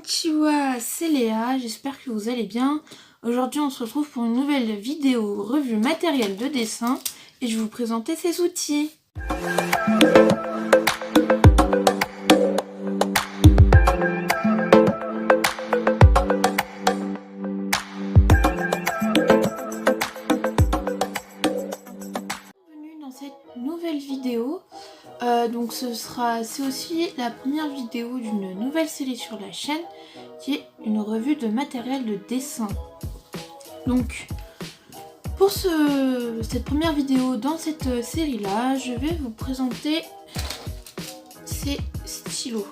Konnichiwa, c'est Léa, j'espère que vous allez bien. Aujourd'hui on se retrouve pour une nouvelle vidéo revue matériel de dessin et je vais vous présenter ces outils. Bienvenue dans cette nouvelle vidéo. C'est aussi la première vidéo d'une nouvelle série sur la chaîne qui est une revue de matériel de dessin. Donc pour cette première vidéo dans cette série là, je vais vous présenter ces stylos.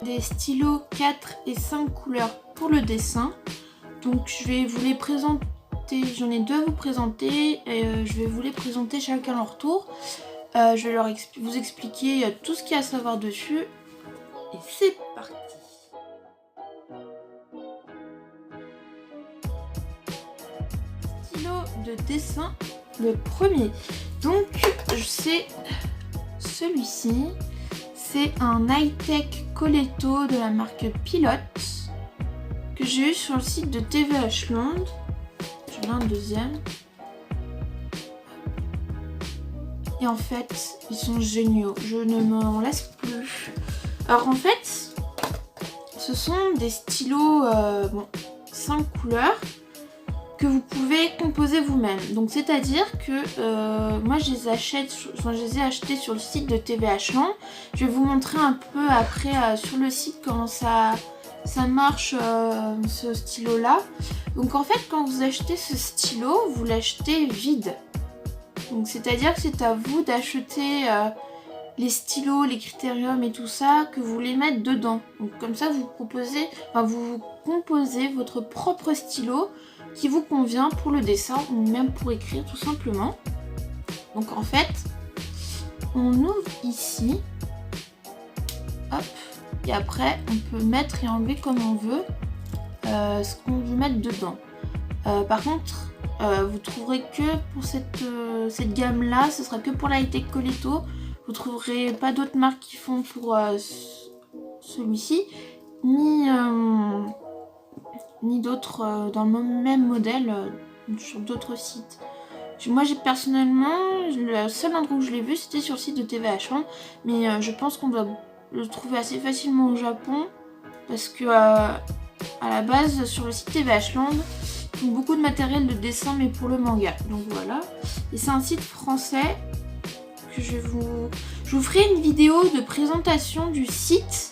Des stylos 4 et 5 couleurs pour le dessin. Donc je vais vous les présenter, j'en ai deux à vous présenter et je vais vous les présenter chacun à leur tour. Je vais vous expliquer tout ce qu'il y a à savoir dessus. Et c'est parti. Stylo de dessin, le premier. Donc c'est celui-ci. C'est un high-tech Coleto de la marque Pilote que j'ai eu sur le site de TVH Land. J'en ai un deuxième. Et en fait, ils sont géniaux. Je ne m'en lasse plus. Alors en fait, ce sont des stylos 5 couleurs que vous pouvez composer vous-même. Donc c'est-à-dire que moi je les ai achetés sur le site de TVH Land. Je vais vous montrer un peu après sur le site comment ça marche ce stylo là. Donc en fait quand vous achetez ce stylo, vous l'achetez vide. Donc c'est-à-dire que c'est à vous d'acheter les stylos, les critériums et tout ça, que vous les mettez dedans. Donc comme ça vous composez votre propre stylo qui vous convient pour le dessin ou même pour écrire tout simplement. Donc en fait, on ouvre ici, hop, et après on peut mettre et enlever comme on veut ce qu'on veut mettre dedans. Par contre, vous trouverez que pour cette gamme là, ce sera que pour la high-tech Coleto. Vous trouverez pas d'autres marques qui font pour celui-ci, ni d'autres dans le même modèle sur d'autres sites. Moi personnellement, le seul endroit où je l'ai vu c'était sur le site de TVH Land, mais je pense qu'on doit le trouver assez facilement au Japon parce que à la base sur le site TVH Land ils font beaucoup de matériel de dessin mais pour le manga. Donc voilà, et c'est un site français que je vous ferai une vidéo de présentation du site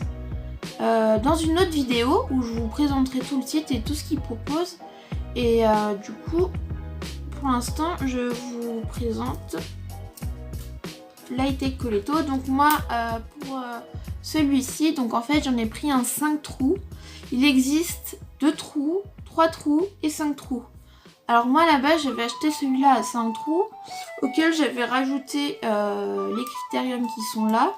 dans une autre vidéo où je vous présenterai tout le site et tout ce qu'il propose. Et du coup, pour l'instant, je vous présente l'high-tech Coleto. Donc moi, pour celui-ci, donc en fait, j'en ai pris un 5 trous. Il existe 2 trous, 3 trous et 5 trous. Alors moi, à la base, j'avais acheté celui-là à 5 trous, auquel j'avais rajouté les critériums qui sont là.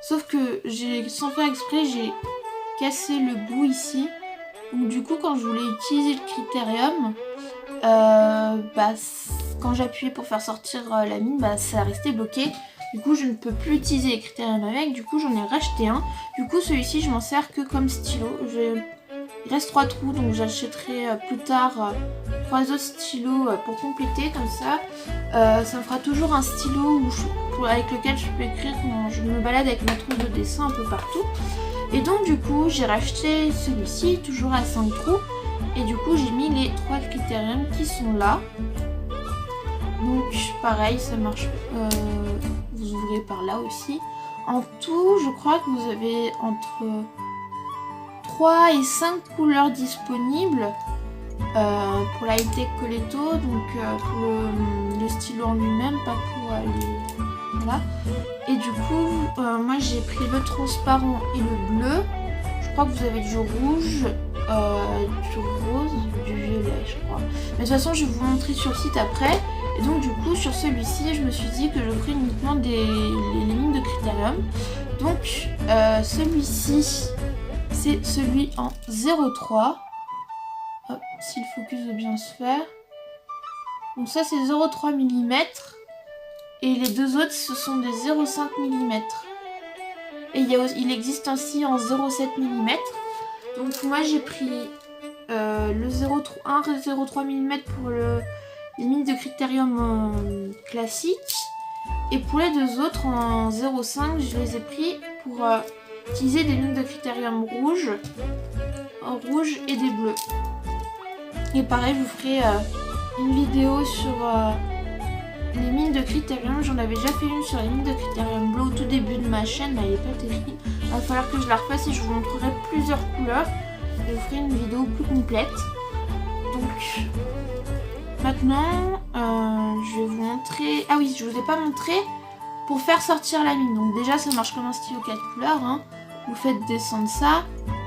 Sauf que sans faire exprès, j'ai cassé le bout ici. Donc du coup, quand je voulais utiliser le critérium, quand j'appuyais pour faire sortir la mine, ça restait bloqué. Du coup, je ne peux plus utiliser les critériums avec. Du coup, j'en ai racheté un. Du coup, celui-ci, je m'en sers que comme stylo. Il reste 3 trous, donc j'achèterai plus tard 3 autres stylos pour compléter comme ça. Ça me fera toujours un stylo avec lequel je peux écrire quand je me balade avec ma trousse de dessin un peu partout. Et donc du coup j'ai racheté celui-ci toujours à 5 trous. Et du coup j'ai mis les 3 critériums qui sont là. Donc pareil, ça marche. Vous ouvrez par là aussi. En tout, je crois que vous avez entre 3 et 5 couleurs disponibles pour la high-tech Coleto, donc pour le stylo en lui-même, pas pour les... Voilà. Et du coup, moi j'ai pris le transparent et le bleu. Je crois que vous avez du rouge, du rose, du violet, je crois. Mais de toute façon, je vais vous montrer sur le site après. Et donc du coup, sur celui-ci, je me suis dit que je ferais uniquement les lignes de critérium. Donc celui-ci, c'est celui en 0,3. Hop, si le focus veut bien se faire. Donc ça c'est 0,3 mm. Et les deux autres ce sont des 0,5 mm. Et il existe aussi en 0,7 mm. Donc moi j'ai pris le 0,3 mm pour les mines de critérium classique. Et pour les deux autres en 0,5 je les ai pris pour utiliser des mines de critérium rouge et des bleus. Et pareil, je vous ferai une vidéo sur les mines de critérium. J'en avais déjà fait une sur les mines de critérium bleu au tout début de ma chaîne, mais elle est pas terrible. Il va falloir que je la refasse et je vous montrerai plusieurs couleurs. Je vous ferai une vidéo plus complète. Donc maintenant, je vais vous montrer... Ah oui, je vous ai pas montré pour faire sortir la mine. Donc déjà, ça marche comme un stylo 4 couleurs. Hein. Vous faites descendre ça,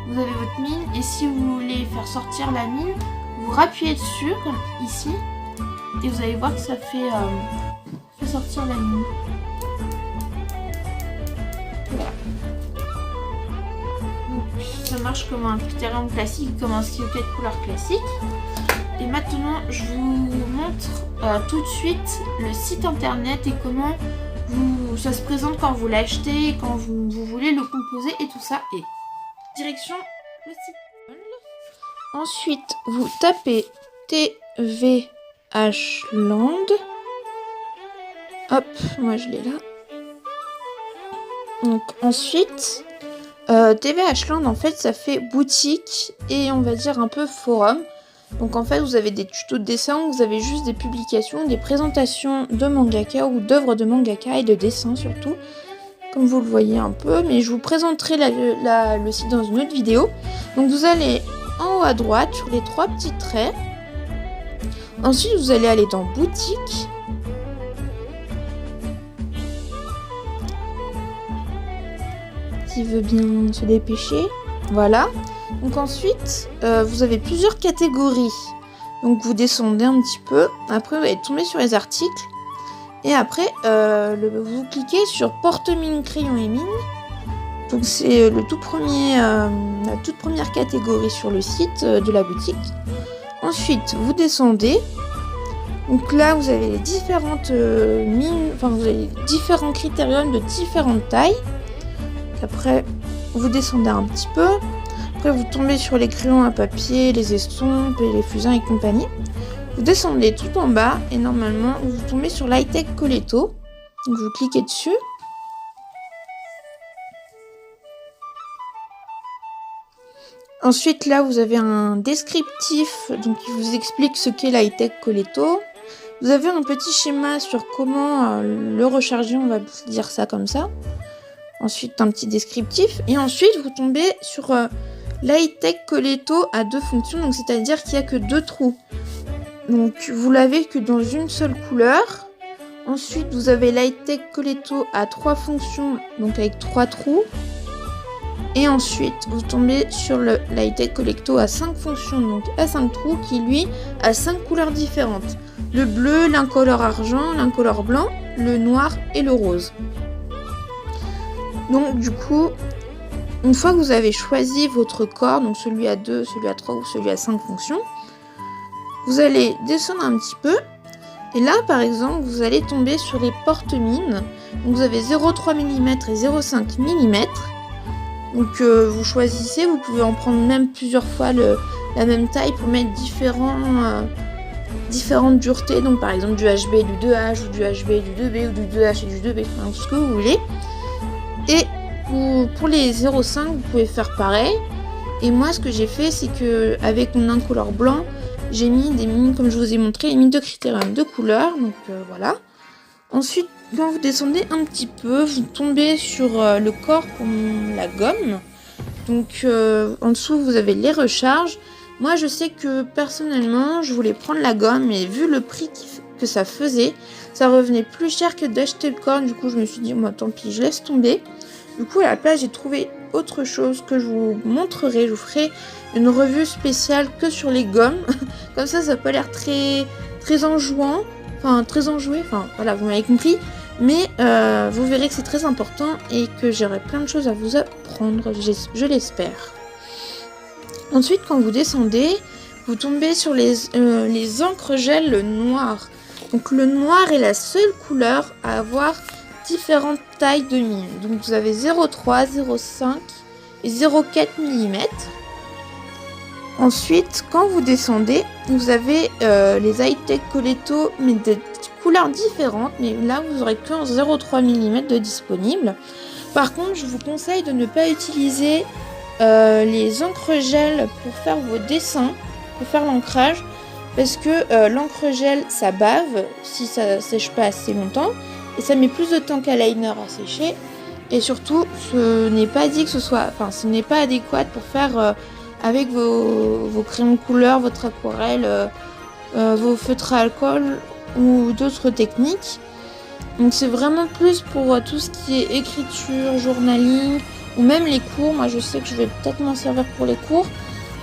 vous avez votre mine. Et si vous voulez faire sortir la mine, vous rappuyez dessus, comme ici. Et vous allez voir que ça fait sortir la mine. Voilà. Donc ça marche comme un critérium classique, comme un stylo 4 couleurs classique. Et maintenant, je vous montre tout de suite le site internet et comment ça se présente quand vous l'achetez, quand vous voulez le composer et tout ça. Et direction le site. Ensuite, vous tapez TVH Land. Hop, moi je l'ai là. Donc ensuite, TVH Land, en fait, ça fait boutique et on va dire un peu forum. Donc en fait, vous avez des tutos de dessin, vous avez juste des publications, des présentations de mangaka ou d'œuvres de mangaka et de dessin surtout, comme vous le voyez un peu. Mais je vous présenterai le site dans une autre vidéo. Donc vous allez en haut à droite sur les 3 petits traits. Ensuite, vous allez aller dans boutique. Qui veut bien se dépêcher. Voilà. Donc ensuite, vous avez plusieurs catégories. Donc vous descendez un petit peu. Après, vous allez tomber sur les articles. Et après, vous cliquez sur porte-mine, crayon et mine. Donc c'est la toute première catégorie sur le site de la boutique. Ensuite, vous descendez. Donc là, vous avez les différentes mines, enfin vous avez différents critériums de différentes tailles. Après, vous descendez un petit peu. Après, vous tombez sur les crayons à papier, les estompes et les fusains et compagnie. Vous descendez tout en bas et normalement, vous tombez sur l'Hightech Coletto. Donc, vous cliquez dessus. Ensuite, là, vous avez un descriptif donc, qui vous explique ce qu'est l'Hightech Coletto. Vous avez un petit schéma sur comment le recharger, on va dire ça comme ça. Ensuite, un petit descriptif. Et ensuite, vous tombez sur l'Hightech Coletto à 2 fonctions, donc c'est-à-dire qu'il n'y a que 2 trous. Donc, vous l'avez que dans une seule couleur. Ensuite, vous avez l'Hightech Coletto à 3 fonctions, donc avec 3 trous. Et ensuite, vous tombez sur l'Hightech Coletto à 5 fonctions, donc à 5 trous, qui lui a 5 couleurs différentes. Le bleu, l'incolore argent, l'incolore blanc, le noir et le rose. Donc du coup, une fois que vous avez choisi votre corps, donc celui à 2, celui à 3 ou celui à 5 fonctions, vous allez descendre un petit peu. Et là, par exemple, vous allez tomber sur les porte-mines. Donc vous avez 0,3 mm et 0,5 mm. Donc vous choisissez, vous pouvez en prendre même plusieurs fois la même taille pour mettre différentes duretés. Donc par exemple du HB et du 2H, ou du HB et du 2B, ou du 2H et du 2B, enfin, ce que vous voulez. Et pour les 0,5, vous pouvez faire pareil. Et moi, ce que j'ai fait, c'est que avec mon incolore blanc, j'ai mis des mines, comme je vous ai montré, les mines de critérium de couleur. Donc voilà. Ensuite, quand vous descendez un petit peu, vous tombez sur le corps pour la gomme. Donc en dessous, vous avez les recharges. Moi, je sais que personnellement, je voulais prendre la gomme, et vu le prix que ça faisait, ça revenait plus cher que d'acheter le corps. Du coup, je me suis dit, moi, tant pis, je laisse tomber. Du coup, à la place, j'ai trouvé autre chose que je vous montrerai. Je vous ferai une revue spéciale que sur les gommes. Comme ça peut l'air très enjouant. Enfin, très enjoué. Enfin, voilà, vous m'avez compris. Mais vous verrez que c'est très important et que j'aurai plein de choses à vous apprendre, je l'espère. Ensuite, quand vous descendez, vous tombez sur les encres gel noires. Donc le noir est la seule couleur à avoir différentes tailles de mine. Donc vous avez 0,3, 0,5 et 0,4 mm. Ensuite, quand vous descendez, vous avez les high-tech Coleto, mais de couleurs différentes. Mais là, vous aurez que 0,3 mm de disponible. Par contre, je vous conseille de ne pas utiliser les encres gel pour faire vos dessins, pour faire l'ancrage. Parce que l'encre gel, ça bave si ça sèche pas assez longtemps. Et ça met plus de temps qu'un liner à sécher. Et surtout, ce n'est pas dit que ce soit... Enfin, ce n'est pas adéquat pour faire... avec vos crayons de couleur, votre aquarelle, vos feutres à alcool ou d'autres techniques. Donc c'est vraiment plus pour tout ce qui est écriture, journaling ou même les cours. Moi je sais que je vais peut-être m'en servir pour les cours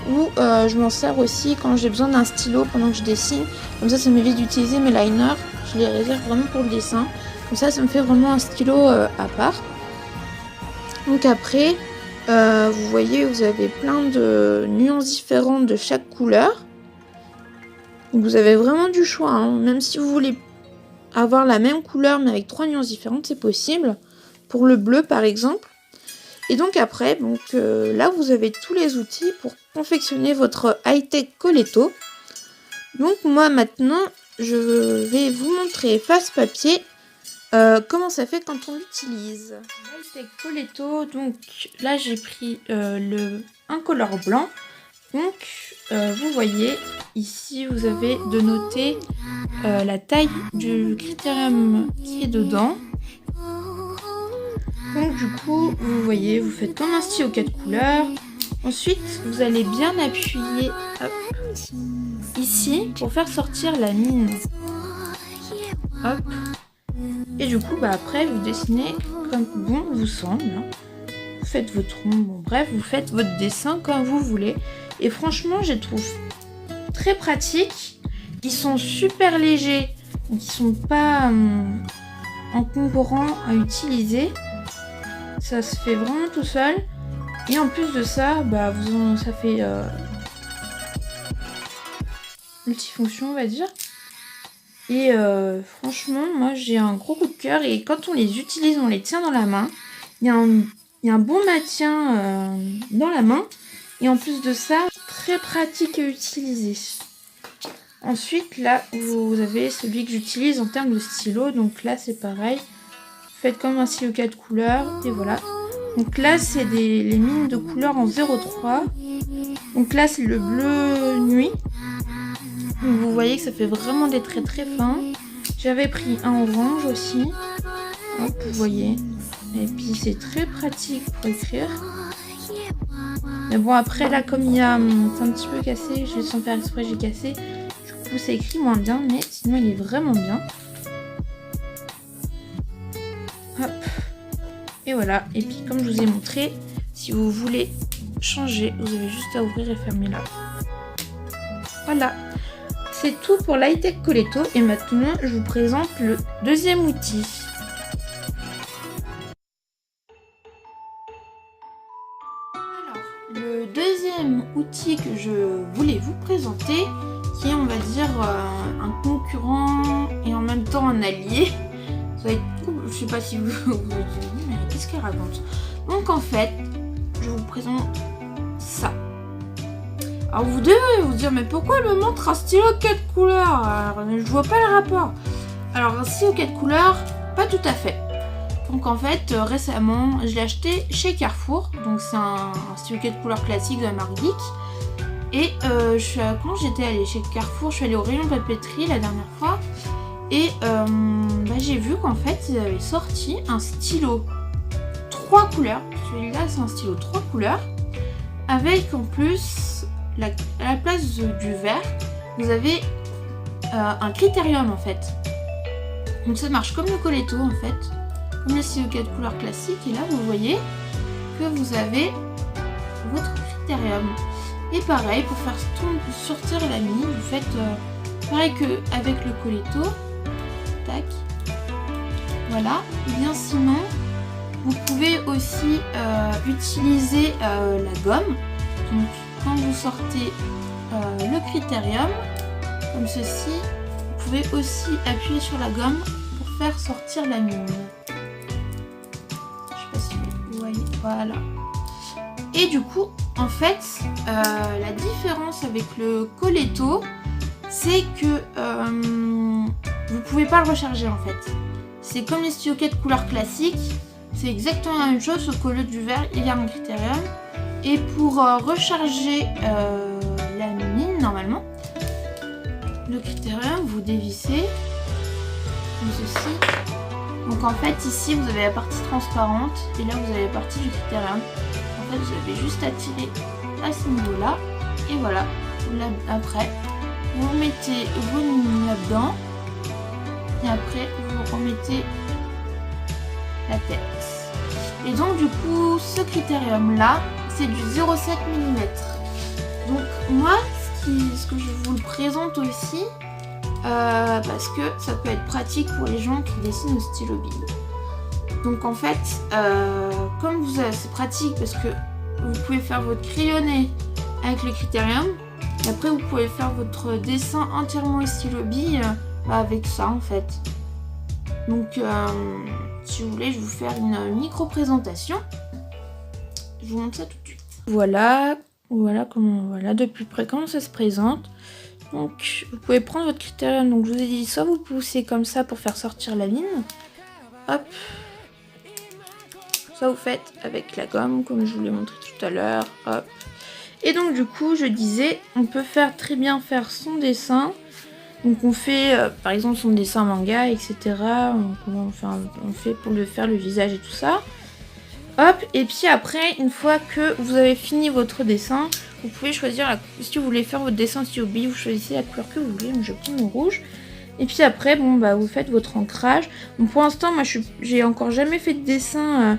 ou je m'en sers aussi quand j'ai besoin d'un stylo pendant que je dessine. Comme ça m'évite d'utiliser mes liners. Je les réserve vraiment pour le dessin. Comme ça me fait vraiment un stylo à part. Donc après... vous voyez, vous avez plein de nuances différentes de chaque couleur. Donc vous avez vraiment du choix, hein. Même si vous voulez avoir la même couleur mais avec 3 nuances différentes, c'est possible. Pour le bleu par exemple. Et donc après, là vous avez tous les outils pour confectionner votre high-tech Coleto. Donc moi maintenant, je vais vous montrer face papier comment ça fait quand on l'utilise. High-tech Coleto, donc là j'ai pris un color blanc. Donc vous voyez ici vous avez de noter la taille du critérium qui est dedans. Donc du coup vous voyez, vous faites comme un stylo 4 couleurs. Ensuite vous allez bien appuyer hop, ici pour faire sortir la mine. Hop. Et du coup, après, vous dessinez comme bon vous semble. Vous faites votre rond, bon bref, vous faites votre dessin comme vous voulez. Et franchement, je les trouve très pratiques. Ils sont super légers, donc ils sont pas encombrants à utiliser. Ça se fait vraiment tout seul. Et en plus de ça, ça fait multifonction, on va dire. Et franchement, moi j'ai un gros coup de cœur et quand on les utilise, on les tient dans la main. Il y a un bon maintien dans la main et en plus de ça, très pratique à utiliser. Ensuite, là, vous avez celui que j'utilise en termes de stylo. Donc là, c'est pareil. Vous faites comme un stylo 4 couleurs et voilà. Donc là, c'est les mines de couleurs en 0,3. Donc là, c'est le bleu nuit. Donc vous voyez que ça fait vraiment des traits très fins. J'avais pris un orange aussi. Hop, vous voyez. Et puis c'est très pratique pour écrire. Mais bon après là comme c'est un petit peu cassé, je vais sans faire exprès, j'ai cassé. Du coup ça écrit moins bien, mais sinon il est vraiment bien. Hop. Et voilà. Et puis comme je vous ai montré, si vous voulez changer, vous avez juste à ouvrir et fermer là. Voilà. C'est tout pour l'high-tech Coleto et maintenant je vous présente le deuxième outil. Alors, le deuxième outil que je voulais vous présenter, qui est on va dire un concurrent et en même temps un allié. Ça va être cool, je sais pas si vous vous dites, mais qu'est-ce qu'elle raconte? Donc en fait, je vous présente ça. Alors vous devez vous dire, mais pourquoi elle me montre un stylo 4 couleurs? Alors, je vois pas le rapport. Alors un stylo 4 couleurs, pas tout à fait. Donc en fait, récemment, je l'ai acheté chez Carrefour. Donc c'est un stylo 4 couleurs classique de la marque Geek. Et quand j'étais allée chez Carrefour, je suis allée au rayon papeterie la dernière fois. Et j'ai vu qu'en fait, ils avaient sorti un stylo 3 couleurs. Celui-là, c'est un stylo 3 couleurs. Avec en plus... à la place du vert, vous avez un critérium en fait. Donc ça marche comme le Coleto en fait, comme le stylo 4 couleurs classique. Et là vous voyez que vous avez votre critérium. Et pareil, pour faire sortir la mine, vous faites pareil qu'avec le Coleto. Tac. Voilà. Et bien sinon, vous pouvez aussi utiliser la gomme. Donc quand vous sortez le critérium, comme ceci, vous pouvez aussi appuyer sur la gomme pour faire sortir la mine. Voilà. Et du coup, en fait, la différence avec le Coletto, c'est que vous pouvez pas le recharger en fait. C'est comme les stylos de couleur classique, c'est exactement la même chose, sauf qu'au lieu du vert, il y a un critérium. Et pour recharger la mine, normalement, le critérium, vous dévissez comme ceci. Donc en fait, ici, vous avez la partie transparente et là, vous avez la partie du critérium. En fait, vous avez juste à tirer à ce niveau-là. Et voilà, là, après, vous mettez vos mines là-dedans. Et après, vous remettez la tête. Et donc, du coup, ce critérium-là, c'est du 0,7 mm. Donc, moi, ce que je vous le présente aussi, parce que ça peut être pratique pour les gens qui dessinent au stylo bille. Donc, en fait, comme c'est pratique parce que vous pouvez faire votre crayonné avec le critérium. Et après, vous pouvez faire votre dessin entièrement au stylo bille avec ça, en fait. Donc, si vous voulez, je vais vous faire une micro-présentation. Je vous montre ça tout de suite. Voilà de plus près comment ça se présente. Donc, vous pouvez prendre votre critérium. Donc, je vous ai dit, soit vous poussez comme ça pour faire sortir la ligne. Hop. Soit vous faites avec la gomme, comme je vous l'ai montré tout à l'heure. Hop. Et donc, du coup, je disais, on peut très bien faire son dessin. Donc, on fait, par exemple, son dessin manga, etc. On fait pour faire le visage et tout ça. Hop, et puis après, une fois que vous avez fini votre dessin, vous pouvez choisir, si vous voulez faire votre dessin stylo bille, vous choisissez la couleur que vous voulez, je prends mon rouge. Et puis après, bon, bah, vous faites votre ancrage. Bon, pour l'instant, moi, j'ai encore jamais fait de dessin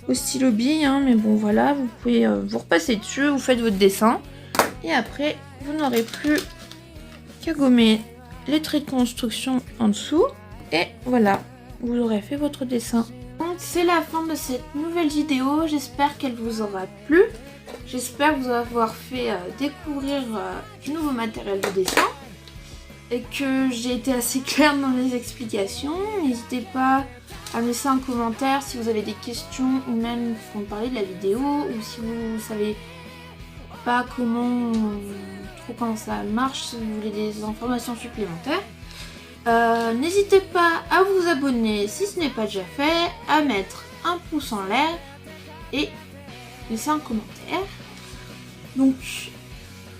au stylo bille, hein, mais bon, voilà, vous pouvez vous repasser dessus, vous faites votre dessin. Et après, vous n'aurez plus qu'à gommer les traits de construction en dessous. Et voilà, vous aurez fait votre dessin. Donc c'est la fin de cette nouvelle vidéo, j'espère qu'elle vous aura plu. J'espère vous avoir fait découvrir du nouveau matériel de dessin. Et que j'ai été assez claire dans mes explications. N'hésitez pas à me laisser un commentaire si vous avez des questions ou même pour me parler de la vidéo. Ou si vous savez pas comment ça marche, si vous voulez des informations supplémentaires. N'hésitez pas à vous abonner si ce n'est pas déjà fait, à mettre un pouce en l'air et laisser un commentaire. Donc,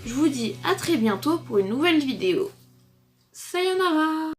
je vous dis à très bientôt pour une nouvelle vidéo. Sayonara!